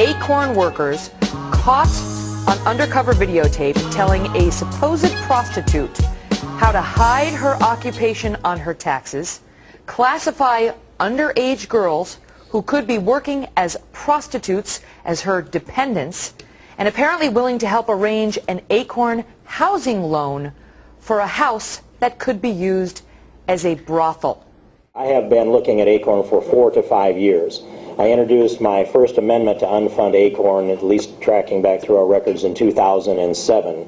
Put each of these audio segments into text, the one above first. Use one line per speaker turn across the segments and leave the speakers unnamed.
ACORN workers caught on undercover videotape telling a supposed prostitute how to hide her occupation on her taxes, classify underage girls who could be working as prostitutes as her dependents, and apparently willing to help arrange an ACORN housing loan for a house that could be used as a brothel.
I have been looking at ACORN for 4 to 5 years. I introduced my first amendment to unfund ACORN, at least tracking back through our records, in 2007.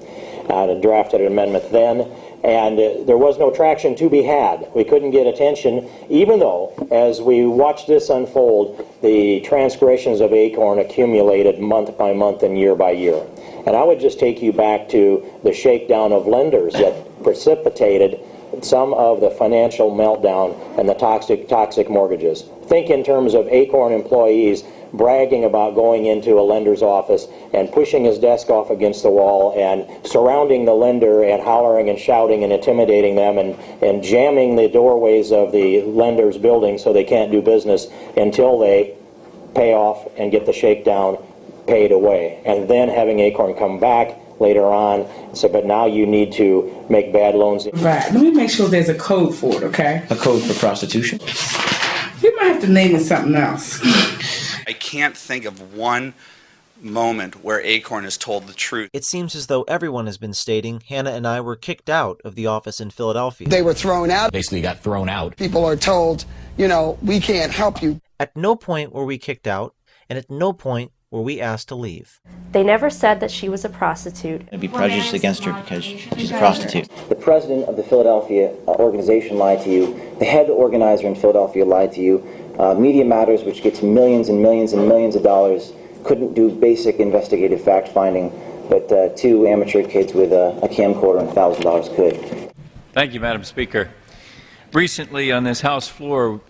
I drafted an amendment then, and there was no traction to be had. We couldn't get attention, even though, as we watched this unfold, the transgressions of ACORN accumulated month by month and year by year. And I would just take you back to the shakedown of lenders that precipitated some of the financial meltdown and the toxic mortgages. Think in terms of ACORN employees bragging about going into a lender's office and pushing his desk off against the wall and surrounding the lender and hollering and shouting and intimidating them and jamming the doorways of the lender's building so they can't do business until they pay off and get the shakedown paid away. And then having ACORN come back later on, so but now you need to make bad loans.
Right. Let me make sure there's a code for it, okay?
A code for prostitution?
You might have to name it something else.
I can't think of one moment where ACORN is told the truth.
It seems as though everyone has been stating Hannah and I were kicked out of the office in Philadelphia.
They were thrown out.
Basically got thrown out.
People are told, you know, we can't help you.
At no point were we kicked out, and at no point were we asked to leave.
They never said that she was a prostitute.
I'd be prejudiced against her because she's a prostitute.
The president of the Philadelphia organization lied to you. The head organizer in Philadelphia lied to you. Media Matters, which gets millions and millions and millions of dollars, couldn't do basic investigative fact-finding, but 2 amateur kids with a camcorder and $1,000 could.
Thank you, Madam Speaker. Recently on this House floor,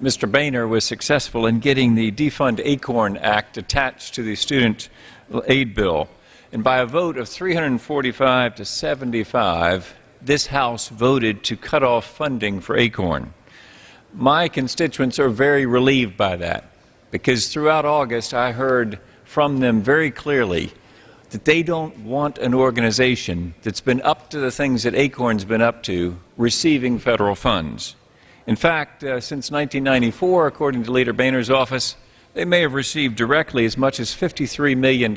Mr. Boehner was successful in getting the Defund ACORN Act attached to the student aid bill. And by a vote of 345 to 75, this House voted to cut off funding for ACORN. My constituents are very relieved by that, because throughout August I heard from them very clearly that they don't want an organization that's been up to the things that ACORN's been up to receiving federal funds. In fact, since 1994, according to Leader Boehner's office, they may have received directly as much as $53 million.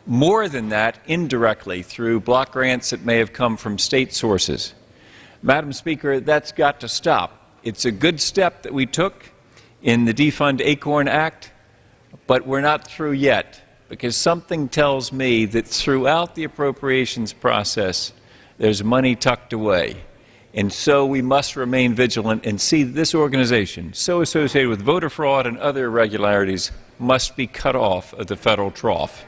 More than that, indirectly, through block grants that may have come from state sources. Madam Speaker, that's got to stop. It's a good step that we took in the Defund ACORN Act, but we're not through yet, because something tells me that throughout the appropriations process, there's money tucked away. And so we must remain vigilant and see this organization, so associated with voter fraud and other irregularities, must be cut off of the federal trough.